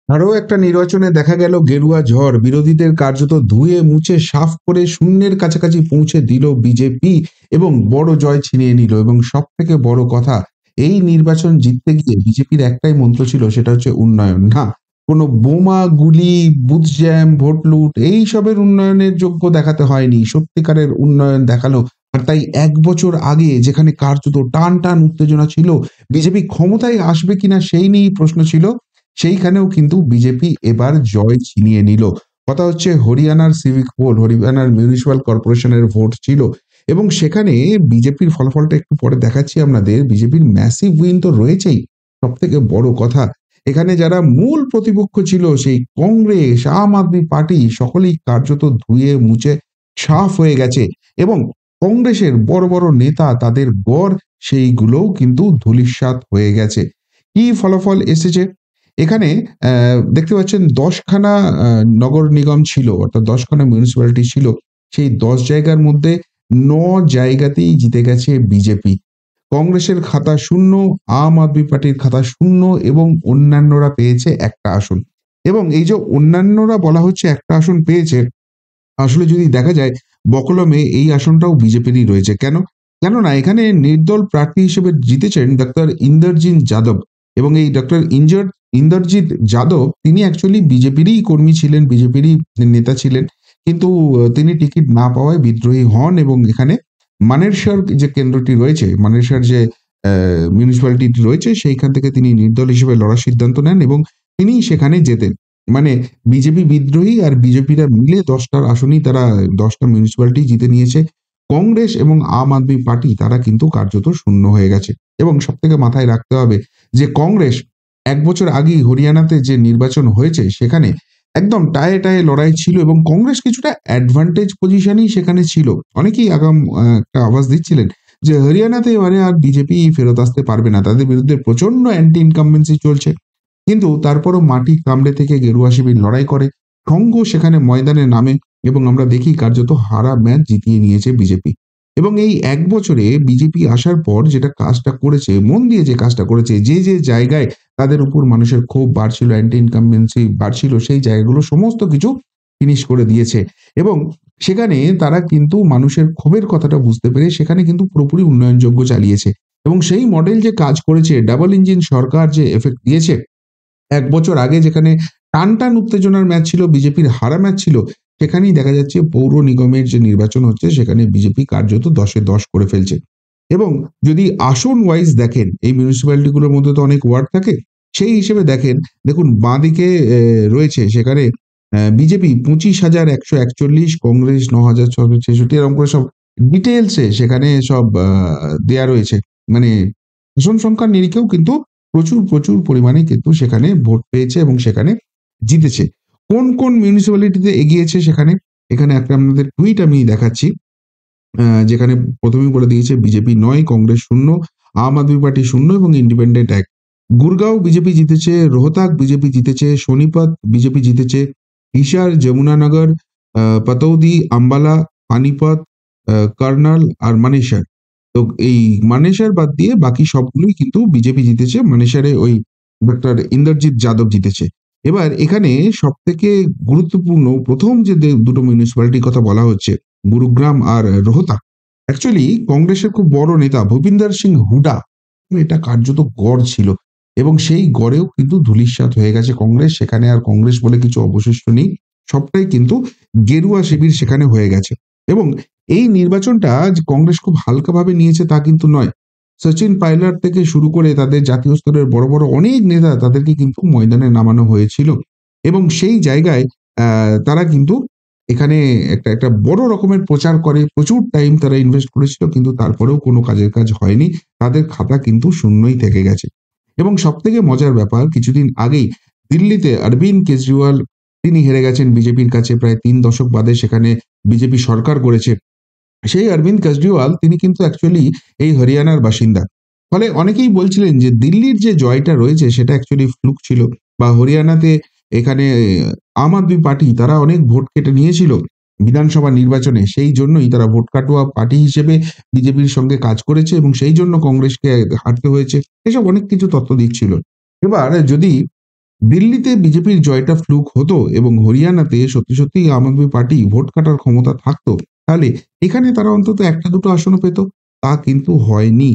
আরও একটা নির্বাচনে দেখা গেল গেরুয়া ঝড় বিরোধীদের কার্যত ধুয়ে মুছে সাফ করে শূন্যের কাছাকাছি পৌঁছে দিল বিজেপি এবং বড় জয় ছিনিয়ে নিল। এবং সব থেকে বড় কথা, এই নির্বাচন জিততে গিয়ে বিজেপির একটাই মন্ত্র ছিল, সেটা হচ্ছে উন্নয়ন না। কোনো বোমা গুলি, বুথ জ্যাম, ভোট লুট এইসবের উন্নয়নের যোগ্য দেখাতে হয়নি, সত্যিকারের উন্নয়ন দেখালো। আর তাই ১ বছর আগে যেখানে কার্যত টান টান উত্তেজনা ছিল, বিজেপি ক্ষমতায় আসবে কিনা সেই নিয়েই প্রশ্ন ছিল, সেইখানেও কিন্তু বিজেপি এবার জয় ছিনিয়ে নিল। কথা হচ্ছে হরিয়ানার সিভিক ভোট, হরিয়ানার মিউনিসিপাল কর্পোরেশনের ভোট ছিল এবং সেখানে বিজেপির ফলাফলটা একটু পরে দেখাচ্ছি আপনাদের। বিজেপির ম্যাসিভ উইন তো রয়েছেই। সবথেকে বড় কথা, এখানে যারা মূল প্রতিপক্ষ ছিল সেই কংগ্রেস, আম আদমি পার্টি সকলেই কার্যত ধুয়ে মুছে সাফ হয়ে গেছে এবং কংগ্রেসের বড়, বড় নেতা তাদের গড় সেইগুলোও কিন্তু ধূলিসাৎ হয়ে গেছে। কি ফলাফল এসেছে? এখানে দেখতে পাচ্ছেন ১০ খানা নগর নিগম ছিল, অর্থাৎ ১০ খানা মিউনিসিপ্যালিটি ছিল। সেই ১০ জায়গার মধ্যে ৯ জায়গাতেই জিতে গেছে বিজেপি। কংগ্রেসের খাতা ০, আম আদমি পার্টির খাতা ০ এবং অন্যান্যরা পেয়েছে ১ টা আসন। এবং এই যে অন্যান্যরা বলা হচ্ছে ১ টা আসন পেয়েছে, আসলে যদি দেখা যায় বকলমে এই আসনটাও বিজেপিরই রয়েছে। কেন? কেননা এখানে নির্দল প্রার্থী হিসেবে জিতেছেন ডক্টর ইন্দ্রজিৎ যাদব এবং এই ডক্টর ইন্দ্রজিৎ যাদব তিনি অ্যাকচুয়ালি বিজেপিরই কর্মী ছিলেন, বিজেপিরই নেতা ছিলেন। কিন্তু তিনি টিকিট না পাওয়ায় বিদ্রোহী হন এবং এখানে মানেরশর যে কেন্দ্রটি রয়েছে, মানেরশর যে মিউনিসিপ্যালিটি রয়েছে সেইখান থেকে তিনি নির্দল হিসেবে লড়ার সিদ্ধান্ত নেন এবং তিনিই সেখানে জেতেন। মানে বিজেপি বিদ্রোহী আর বিজেপিরা মিলে ১০ টার আসনেই তারা ১০ টা মিউনিসিপ্যালিটি জিতে নিয়েছে। কংগ্রেস এবং আম আদমি পার্টি তারা কিন্তু কার্যত শূন্য হয়ে গেছে। এবং সবথেকে মাথায় রাখতে হবে যে কংগ্রেস ১ বছর আগেই হরিয়ানাতে যে নির্বাচন হয়েছে সেখানে একদম টায়ে, টায়ে লড়াই ছিল এবং কংগ্রেস কিছুটা অ্যাডভান্টেজ পজিশনেই সেখানে ছিল। অনেকেই একটা আভাস দিচ্ছিলেন যে হরিয়ানাতে এবারে আর বিজেপি ফেরত আসতে পারবে না। তাদের বিরুদ্ধে প্রচন্ড অ্যান্টি ইনকাম্বেন্সি চলছে। কিন্তু তারপরও মাটি কামড়ে থেকে গেরুয়া শিবির লড়াই করে। সঙ্ঘ সেখানে ময়দানে নামে এবং আমরা দেখি কার্যত হারা ম্যাচ জিতিয়ে নিয়েছে বিজেপি। এবং এই ১ বছরে বিজেপি আসার পর যেটা কাজটা করেছে, মন দিয়ে যে কাজটা করেছে, যে, যে জায়গায় তাদের উপর মানুষের ক্ষোভ বাড়ছিল, অ্যান্টি ইনকাম্বেন্সি বাড়ছিল, সেই জায়গাগুলো সমস্ত কিছু ফিনিশ করে দিয়েছে। এবং সেখানে তারা কিন্তু মানুষের ক্ষোভের কথাটা বুঝতে পেরে সেখানে কিন্তু পুরোপুরি উন্নয়নযোগ্য চালিয়েছে। এবং সেই মডেল যে কাজ করেছে, ডাবল ইঞ্জিন সরকার যে এফেক্ট দিয়েছে, ১ বছর আগে যেখানে টান, টান উত্তেজনার ম্যাচ ছিল, বিজেপির হারা ম্যাচ ছিল, সেখানেই দেখা যাচ্ছে পৌর নিগমের যে নির্বাচন হচ্ছে সেখানে বিজেপি কার্যত ১০ এ ১০ করে ফেলছে। এবং যদি আসন ওয়াইজ দেখেন, এই মিউনিসিপ্যালিটি গুলোর মধ্যে তো অনেক ওয়ার্ড থাকে। সেই হিসেবে দেখেন, দেখুন বাঁদিকে রয়েছে সেখানে বিজেপি ২৫,১৪১, কংগ্রেস ৯,৬৬৬ এরকম করে সব ডিটেইলস এ সেখানে সব দেয়া রয়েছে। মানে আসন সংখ্যার নিরিখেও কিন্তু প্রচুর, প্রচুর পরিমাণে কিন্তু সেখানে ভোট পেয়েছে এবং সেখানে জিতেছে। কোন, কোন মিউনিসিপ্যালিটিতে এগিয়েছে সেখানে? এখানে একটা আপনাদের টুইট আমি দেখাচ্ছি। যেখানে ১ম এই বলে দিয়েছে বিজেপি ৯, কংগ্রেস ০, আম আদমি পার্টি ০ এবং ইন্ডিপেন্ডেন্ট ১। গুরগাঁও বিজেপি জিতেছে, রোহতাক বিজেপি জিতেছে, সোনিপত বিজেপি জিতেছে, হিসার, যমুনানগর, পাতৌদি, আম্বালা, পানিপত, কার্নাল আর মানেসর। তো এই মানেসর বাদ দিয়ে বাকি সবগুলোই কিন্তু বিজেপি জিতেছে। মানেসরে ওই ডক্টর ইন্দ্রজিৎ যাদব জিতেছে। এবার এখানে সবথেকে গুরুত্বপূর্ণ ১ম যে দুটো মিউনিসিপ্যালিটির কথা বলা হচ্ছে, গুরুগ্রাম আর রোহতাক। অ্যাকচুয়ালি কংগ্রেসের খুব বড় নেতা ভূপিন্দর সিং হুডা, এটা কার্যত গড় ছিল এবং সেই গড়েও কিন্তু ধূলিসাৎ হয়ে গেছে কংগ্রেস। সেখানে আর কংগ্রেস বলে কিছু অবশিষ্ট নেই। সবটাই কিন্তু গেরুয়া শিবির সেখানে হয়ে গেছে। এবং এই নির্বাচনটা যে কংগ্রেস খুব হালকাভাবে নিয়েছে তা কিন্তু নয়। সচিন পাইলট থেকে শুরু করে তাদের জাতীয় স্তরের বড়, বড় অনেক নেতা তাদেরকে কিন্তু ময়দানে নামানো হয়েছিল। এবং সেই জায়গায় তারা কিন্তু এখানে একটা বড় রকমের প্রচার করে, প্রচুর টাইম তারা ইনভেস্ট করেছিল কিন্তু তারপরেও কোনো কাজের কাজ হয়নি। তাদের খাতা কিন্তু শূন্যই থেকে গেছে। এবং সবথেকে মজার ব্যাপার, কিছুদিন আগেই দিল্লিতে অরবিন্দ কেজরিওয়াল তিনি হেরে গেছেন বিজেপির কাছে প্রায় ৩ দশক বাদে সেখানে বিজেপি সরকার গড়েছে। সেই অরবিন্দ কেজরিওয়াল তিনি কিন্তু অ্যাকচুয়ালি এই হরিয়ানার বাসিন্দা। ফলে অনেকেই বলছিলেন যে দিল্লির যে জয়টা রয়েছে সেটা অ্যাকচুয়ালি ফ্লুক ছিল বা হরিয়ানাতে এখানে আম আদমি পার্টি তারা অনেক ভোট কেটে নিয়েছিল বিধানসভা নির্বাচনে। সেই জন্যই তারা ভোট কাটুয়া পার্টি হিসেবে বিজেপির সঙ্গে কাজ করেছে এবং সেই জন্য কংগ্রেসকে হারতে হয়েছে। এসব অনেক কিছু তথ্য দিচ্ছিল। এবার যদি দিল্লিতে বিজেপির জয়টা ফ্লুক হতো এবং হরিয়ানাতে সত্যি সত্যি আম আদমি পার্টি ভোট কাটার ক্ষমতা থাকতো, তাহলে এখানে তারা অন্তত একটা দুটো আসনও পেত। তা কিন্তু হয়নি।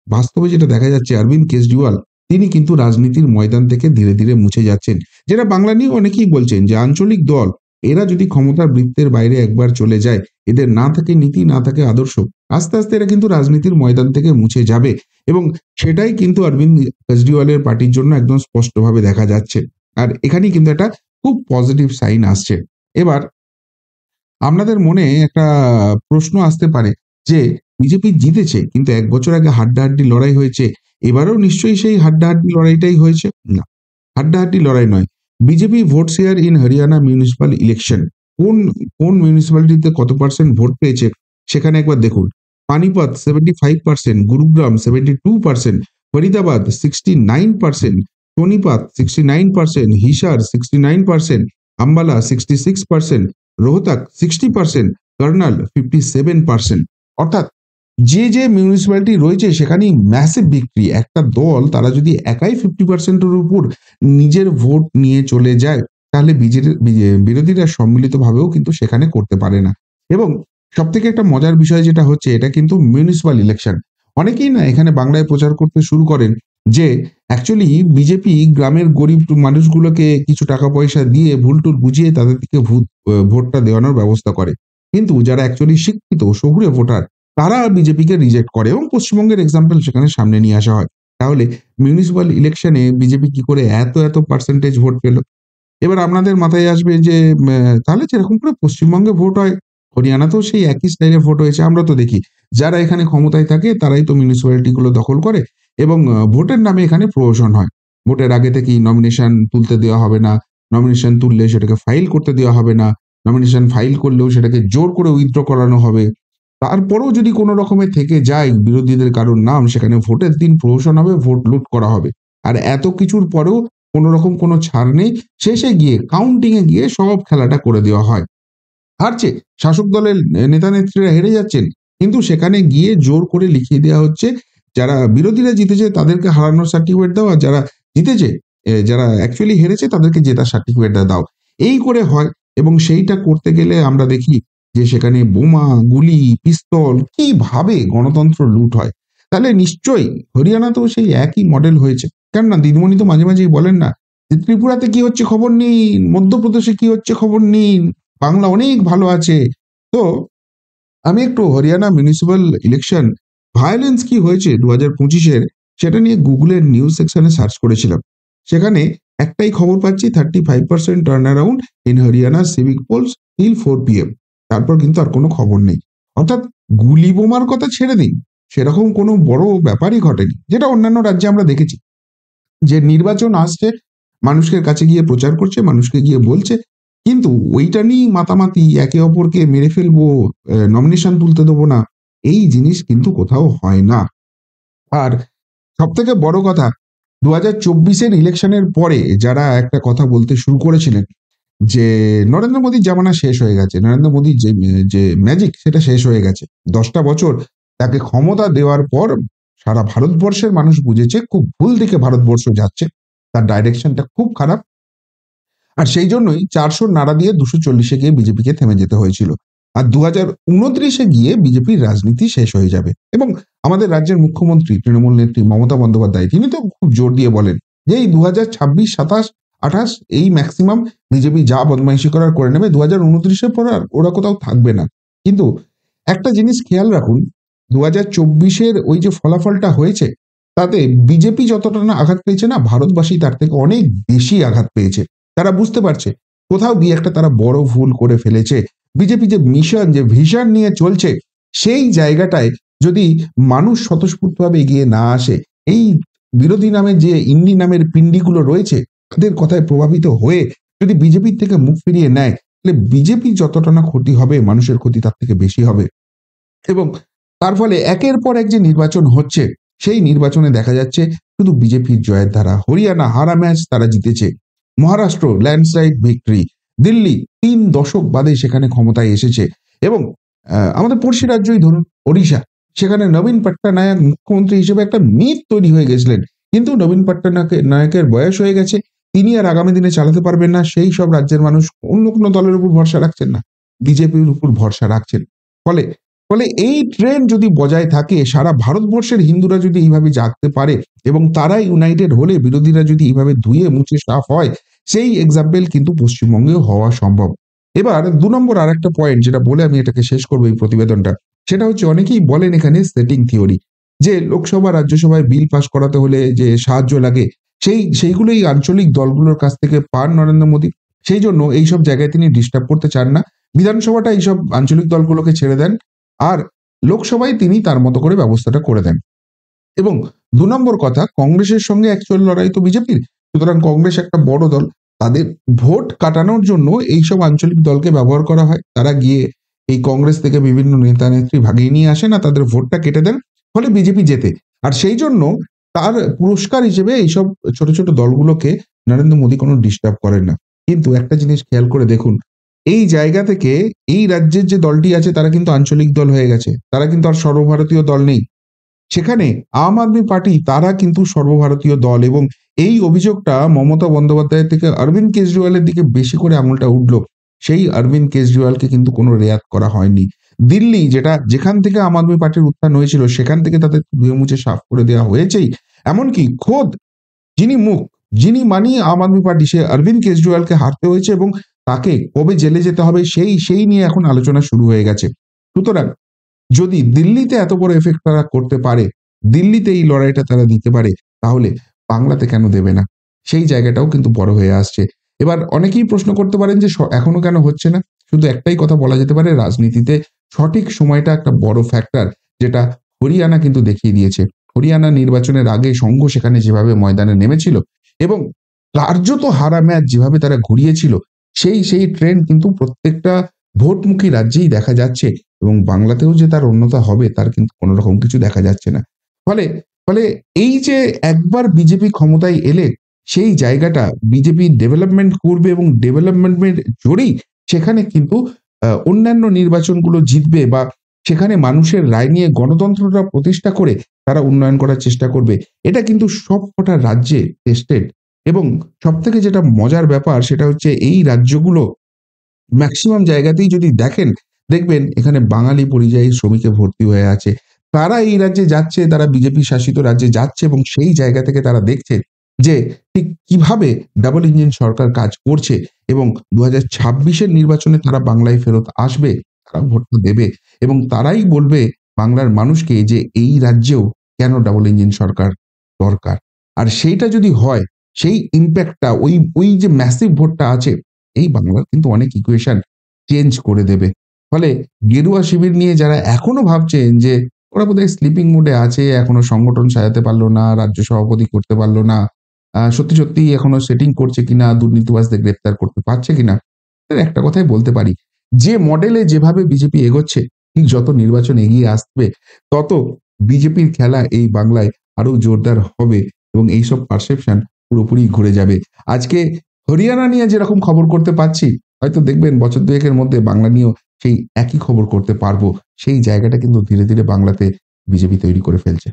বাস্তবে যেটা দেখা যাচ্ছে, অরবিন্দ কেজরিওয়াল তিনি কিন্তু রাজনীতির ময়দান থেকে ধীরে ধীরে মুছে যাচ্ছেন। যেটা বাংলা নিয়েও অনেকেই বলছেন যে আঞ্চলিক দল এরা যদি ক্ষমতার বৃত্তের বাইরে একবার চলে যায়, এদের না থাকে নীতি, না থাকে আদর্শ, আস্তে আস্তে এরা কিন্তু রাজনীতির ময়দান থেকে মুছে যাবে। এবং সেটাই কিন্তু অরবিন্দ কেজরিওয়ালের পার্টির জন্য একদম স্পষ্টভাবে দেখা যাচ্ছে। আর এখানেই কিন্তু একটা খুব পজিটিভ সাইন আসছে। এবার আপনাদের মনে একটা প্রশ্ন আসতে পারে যে বিজেপি জিতেছে, কিন্তু ১ বছর আগে হাড্ডাহাড্ডি লড়াই হয়েছে। এবারেও নিশ্চয়ই সেই হাড্ডাহাড্ডি লড়াইটাই হয়েছে? না, হাড্ডাহাড্ডি লড়াই নয়। BJP vote share in Haryana municipal election, কোন কোন মিউনিসিপ্যালিটিতে কত পার্সেন্ট ভোট পেয়েছে সেখানে একবার দেখুন। পানিপত 75%, গুরুগ্রাম 72%, ফরিদাবাদ 69%, সোনিপত 69%, হিসার 69%, আম্বালা 66%, রোহতক 60%, কার্নাল 57%। অর্থাৎ যে মিউনিসিপ্যালিটি রয়েছে সেখানেই ম্যাসিভ ভিক্টরি। একটা দল তারা যদি একাই 50% এর উপর নিজের ভোট নিয়ে চলে যায়, তাহলে বিরোধীরা সম্মিলিতভাবেও কিন্তু সেখানে করতে পারে না। এবং সবথেকে একটা মজার বিষয় যেটা হচ্ছে, এটা কিন্তু মিউনিসিপাল ইলেকশন। অনেকেই না এখানে বাংলায় প্রচার করতে শুরু করেন যে অ্যাকচুয়ালি বিজেপি গ্রামের গরিব মানুষগুলোকে কিছু টাকা পয়সা দিয়ে ভুল-টুল বুঝিয়ে তাদেরকে ভোটটা দেওয়ানোর ব্যবস্থা করে। কিন্তু যারা অ্যাকচুয়ালি শিক্ষিত শহুরে ভোটার, তারা বিজেপিকে রিজেক্ট করে এবং পশ্চিমবঙ্গের এক্সাম্পল সেখানে সামনে নিয়ে আসা হয়। তাহলে মিউনিসিপাল ইলেকশনে বিজেপি কি করে এত পার্সেন্টেজ ভোট পেল? এবার আপনাদের মাথায় আসবে যে তাহলে যেরকম করে পশ্চিমবঙ্গে ভোট হয়, হরিয়ানাতেও সেই একই স্টাইলে ভোট হয়েছে। আমরা তো দেখি যারা এখানে ক্ষমতায় থাকে তারাই তো মিউনিসিপ্যালিটি গুলো দখল করে এবং ভোটের নামে এখানে প্রহসন হয়। ভোটের আগে থেকেই নমিনেশন তুলতে দেওয়া হবে না। নমিনেশন তুললে সেটাকে ফাইল করতে দেওয়া হবে না। নমিনেশন ফাইল করলেও সেটাকে জোর করে উইথড্র করানো হবে। তারপরেও যদি কোন রকমে থেকে যায় বিরোধীদের কারোর নাম, সেখানে ভোটের দিন প্রহসন হবে, ভোট লুট করা হবে। আর এত কিছুর পরেও কোন রকম কোন ছাড় নেই। শেষে গিয়ে কাউন্টিং এ গিয়ে সব খেলাটা করে দেওয়া হয়। হারছে, শাসক দলের নেতা-নেত্রীরা হেরে যাচ্ছেন। কিন্তু সেখানে গিয়ে জোর করে লিখিয়ে দেওয়া হচ্ছে, যারা বিরোধীরা জিতেছে তাদেরকে হারানোর সার্টিফিকেট দাও, আর যারা জিতেছে, যারা অ্যাকচুয়ালি হেরেছে তাদেরকে জেতার সার্টিফিকেটটা দাও। এই করে হয় এবং সেইটা করতে গেলে আমরা দেখি যে সেখানে বোমা, গুলি, পিস্তল কিভাবে গণতন্ত্র লুট হয়। তাহলে নিশ্চয়ই হরিয়ানাতেও সেই একই মডেল হয়েছে। কেননা দিদিমণি তো মাঝে মাঝেই বলেন না যে, "ত্রিপুরাতে কি হচ্ছে খবর নিন, মধ্যপ্রদেশে কি হচ্ছে খবর নিন। বাংলা অনেক ভালো আছে।" তো আমি একটু হরিয়ানা মিউনিসিপাল ইলেকশন ভায়োলেন্স কি হয়েছে ২০২৫ এর সেটা নিয়ে গুগলের নিউজ সেকশনে সার্চ করেছিলাম। সেখানে একটাই খবর পাচ্ছি, 35% turn around in Haryana civic polls till 4 PM। তারপর কিন্তু আর কোনো খবর নেই। অর্থাৎ গুলি বোমার কথা ছেড়ে দিন, সেরকম কোনো বড় ব্যাপারই ঘটেনি। যেটা অন্যান্য রাজ্যে আমরা দেখেছি। যে নির্বাচন আসছে, মানুষের কাছে গিয়ে প্রচার করছে, মানুষকে গিয়ে বলছে। কিন্তু ওইটা নিয়েই মাতামাতি, একে অপরকে মেরে ফেলবো, নমিনেশন তুলতে দেবো না, এই জিনিস কিন্তু কোথাও হয় না। আর সবথেকে বড় কথা, ২০২৪ এর ইলেকশনের পরে যারা একটা কথা বলতে শুরু করেছিলেন যে নরেন্দ্র মোদীর জামানা শেষ হয়ে গেছে। নরেন্দ্র মোদীর যে ম্যাজিক সেটা শেষ হয়ে গেছে। ১০ টা বছর তাকে ক্ষমতা দেওয়ার পর সারা ভারতবর্ষের মানুষ বুঝেছে খুব ভুল দিকে ভারতবর্ষ যাচ্ছে। তার ডাইরেকশনটা খুব খারাপ। আর সেই জন্যই ৪০০ নাড়া দিয়ে ২৪০ এ গিয়ে বিজেপিকে থেমে যেতে হয়েছিল। আর ২০২৯ এ গিয়ে বিজেপির রাজনীতি শেষ হয়ে যাবে। এবং আমাদের রাজ্যের মুখ্যমন্ত্রী তৃণমূল নেত্রী মমতা বন্দ্যোপাধ্যায় তিনি তো খুব জোর দিয়ে বলেন যে এই ২০২৬, ২৭, ২৮ এই মেক্সিমাম বিজেপি যা বদমাইশি করার করে নেবে। ২০২৯ এর পর আর ওরা কোথাও থাকবে না। কিন্তু একটা জিনিস খেয়াল রাখুন, ২০২৪ এর ওই যে ফলাফলটা হয়েছে, তাতে বিজেপি যতটা না আঘাত পেয়েছে না, ভারতবাসী তার থেকে অনেক বেশি আঘাত পেয়েছে। তারা বুঝতে পারছে কোথাও গিয়ে একটা তারা বড় ভুল করে ফেলেছে। বিজেপি যে মিশন, যে ভিশন নিয়ে চলছে, সেই জায়গাটায় যদি মানুষ স্বতঃস্ফূর্তভাবে এগিয়ে না আসে, এই বিরোধী নামে যে ইন্ডি নামের পিন্ডিগুলো রয়েছে তাদের কথায় প্রভাবিত হয়ে যদি বিজেপির থেকে মুখ ফিরিয়ে নেয়, তাহলে বিজেপি যতটা না ক্ষতি হবে, মানুষের ক্ষতি তার থেকে বেশি হবে। এবং তার ফলে একের পর এক যে নির্বাচন হচ্ছে, সেই নির্বাচনে দেখা যাচ্ছে শুধু বিজেপির জয়ের ধারা। হরিয়ানা হারা ম্যাচ তারা জিতেছে। Maharashtra landslide victory. দিল্লি ৩ দশক বাদে সেখানে ক্ষমতায় এসেছে। এবং আমাদের পড়শি রাজ্যই ধরুন ওড়িশা, সেখানে নবীন পট্টনায়ক মুখ্যমন্ত্রী হিসেবে একটা মিথ তৈরি হয়ে গেছিলেন। কিন্তু নবীন পট্টনায়কের বয়স হয়ে গেছে। তিনি আর আগামী দিনে চালাতে পারবেন না, সেই সব রাজ্যের মানুষ অন্য কোনো দলের উপর ভরসা রাখছেন না, বিজেপির উপর ভরসা রাখছেন। ফলে ফলে এই ট্রেন্ড যদি বজায় থাকে, সারা ভারতবর্ষের হিন্দুরা যদি এইভাবে জাগতে পারে এবং তারা ইউনাইটেড হলে বিরোধীরা যদি এইভাবে ধুয়ে মুছে সাফ হয়, সেই এক্সাম্পল কিন্তু পশ্চিমবঙ্গেও হওয়া সম্ভব। এবার ২ নম্বর আরেকটা পয়েন্ট যেটা বলে আমি এটাকে শেষ করব এই প্রতিবেদনটা। সেটা হচ্ছে অনেকেই বলেন এখানে সেটিং থিওরি। যে লোকসভা, রাজ্যসভায় বিল পাস করাতে হলে যে সাহায্য লাগে, সেইগুলোই আঞ্চলিক দলগুলোর কাছ থেকে পান নরেন্দ্র মোদী। সেইজন্য এইসব জায়গায় তিনি ডিস্টার্ব করতে চান না। বিধানসভাটা এইসব আঞ্চলিক দলগুলোকে ছেড়ে দেন। আর লোকসভায় তিনি তার মতো করে ব্যবস্থাটা করে দেন। এবং ২ নম্বর কথা, কংগ্রেসের সঙ্গে অ্যাকচুয়াল লড়াই তো বিজেপির। সুতরাং কংগ্রেস একটা বড় দল। তাদের ভোট কাটানোর জন্য এইসব আঞ্চলিক দলকে ব্যবহার করা হয়। তারা গিয়ে এই কংগ্রেস থেকে বিভিন্ন নেতা-নেত্রী ভাগিয়ে নিয়ে আসেন আর তাদের ভোটটা কেটে দেন। ফলে বিজেপি জেতে। আর সেইজন্য তার পুরস্কার হিসেবে এইসব ছোট, ছোট দলগুলোকে নরেন্দ্র মোদী কোনো ডিস্টার্ব করেন না। কিন্তু একটা জিনিস খেয়াল করে দেখুন, এই জায়গা থেকে এই রাজ্যের যে দলটি আছে তারা কিন্তু আঞ্চলিক দল হয়ে গেছে। তারা কিন্তু আর সর্বভারতীয় দল নেই। সেখানে আম আদমি পার্টি তারা কিন্তু সর্বভারতীয় দল এবং এই অভিযোগটা মমতা বন্দ্যোপাধ্যায়ের থেকে অরবিন্দ কেজরিওয়ালের দিকে বেশি করে আঙুলটা উঠল। সেই অরবিন্দ কেজরিওয়ালকে কিন্তু কোনো রেয়াত করা হয়নি। দিল্লি যেখান থেকে আম আদমি পার্টির উত্থান হয়েছিল সেখান থেকে তাদের ধুয়ে মুছে সাফ করে দেওয়া হয়েছেই। এমনকি খোদ যিনি মুখ, যিনি মানি আম আদমি পার্টি, সে অরবিন্দ কেজরিওয়ালকে হারতে হয়েছে এবং তাকে কবে জেলে যেতে হবে সেই নিয়ে এখন আলোচনা শুরু হয়ে গেছে। সুতরাং যদি দিল্লিতে এত বড় এফেক্ট তারা করতে পারে, দিল্লিতে এই লড়াইটা তারা দিতে পারে, তাহলে বাংলাতে কেন দেবে না? সেই জায়গাটাও কিন্তু বড় হয়ে আসছে। এবার অনেকেই প্রশ্ন করতে পারেন যে এখনো কেন হচ্ছে না? শুধু একটাই কথা বলা যেতে পারে, রাজনীতিতে সঠিক সময়টা একটা বড় ফ্যাক্টর, যেটা হরিয়ানা কিন্তু দেখিয়ে দিয়েছে। হরিয়ানা নির্বাচনের আগে সংঘ সেখানে যেভাবে ময়দানে নেমেছিল এবং কার্যত হারা ম্যাচ যেভাবে তারা ঘুরিয়েছিল, সেই ট্রেন্ড কিন্তু প্রত্যেকটা ভোটমুখী রাজ্যেই দেখা যাচ্ছে এবং বাংলাতেও যে তার উন্নতি হবে তার কিন্তু কোন রকম কিছু দেখা যাচ্ছে না। ফলে ফলে এই যে একবার বিজেপি ক্ষমতায় এলে সেই জায়গাটা বিজেপি ডেভেলপমেন্ট করবে এবং ডেভেলপমেন্টের জোরেই সেখানে কিন্তু অন্যান্য নির্বাচনগুলো জিতবে বা সেখানে মানুষের রায় নিয়ে গণতন্ত্রটা প্রতিষ্ঠা করে তারা উন্নয়ন করার চেষ্টা করবে। এটা কিন্তু সবকটা রাজ্যে টেস্টেড এবং সবথেকে যেটা মজার ব্যাপার সেটা হচ্ছে এই রাজ্যগুলো মেক্সিমাম জায়গাতেই যদি দেখেন, দেখবেন এখানে বাঙালি পরিযায়ী শ্রমিকে ভর্তি হয়ে আছে। তারা এই রাজ্যে যাচ্ছে, তারা বিজেপি শাসিত রাজ্যে যাচ্ছে এবং সেই জায়গা থেকে তারা দেখছে যে ঠিক কিভাবে ডাবল ইঞ্জিন সরকার কাজ করছে এবং ২০২৬ এর নির্বাচনে তারা বাংলায় ফেরত আসবে, তারা ভোটটা দেবে এবং তারাই বলবে বাংলার মানুষকে যে এই রাজ্যেও কেন ডাবল ইঞ্জিন সরকার দরকার। আর সেইটা যদি হয়, সেই ইমপ্যাক্টটা ওই যে ম্যাসিভ ভোটটা আছে এই বাংলার কিন্তু অনেক ইকুয়েশন চেঞ্জ করে দেবে। ফলে গেরুয়া শিবির নিয়ে যারা এখনো ভাবছেন যে ওরা বোধহয় স্লিপিং মুডে আছে, এখনো সংগঠন সাজাতে পারল না, রাজ্য সভাপতি করতে পারল না, সত্যি এখনো সেটিং করছে কিনা, দুর্নীতিবাজদের গ্রেপ্তার করতে পারছে কিনা, তাদের একটা কথাই বলতে পারি, যে মডেলে যেভাবে বিজেপি এগোচ্ছে, ঠিক যত নির্বাচন এগিয়ে আসবে তত বিজেপির খেলা এই বাংলায় আরো জোরদার হবে এবং এইসব পারসেপশন পুরোপুরি ঘুরে যাবে। আজকে হরিয়ানা নিয়ে যেরকম খবর করতে পারছি, হয়তো দেখবেন বছর ২ একের মধ্যে বাংলা নিয়েও সেই একই খবর করতে পারবো। সেই জায়গাটা কিন্তু ধীরে, ধীরে বাংলাতে বিজেপি তৈরি করে ফেলছে।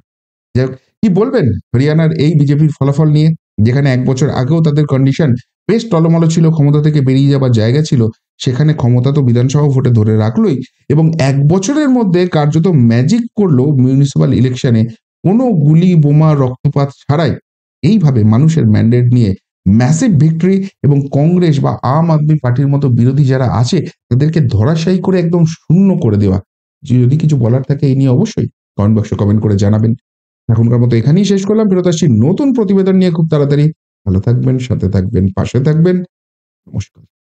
যাই হোক, কি বলবেন হরিয়ানার এই বিজেপির ফলাফল নিয়ে? যেখানে ১ বছর আগেও তাদের কন্ডিশন বেশ টলমল ছিল, ক্ষমতা থেকে বেরিয়ে যাবার জায়গা ছিল, সেখানে ক্ষমতা তো বিধানসভা ভোটে ধরে রাখলোই এবং ১ বছরের মধ্যে কার্যত ম্যাজিক করলো মিউনিসিপাল ইলেকশনে কোনো গুলি, বোমা, রক্তপাত ছাড়াই এইভাবে মানুষের ম্যান্ডেট নিয়ে ম্যাসিভ ভিক্টরি এবং কংগ্রেস বা আম আদমি পার্টির মতো বিরোধী যারা আছে তাদেরকে ধরাশায়ী করে একদম শূন্য করে দেওয়া। যদি কিছু বলার থাকে এই নিয়ে অবশ্যই কমেন্ট বক্সে কমেন্ট করে জানাবেন। এখনকার মতো এখানেই শেষ করলাম। ফেরত আসছি নতুন প্রতিবেদন নিয়ে খুব তাড়াতাড়ি। ভালো থাকবেন, সাথে থাকবেন, পাশে থাকবেন। নমস্কার।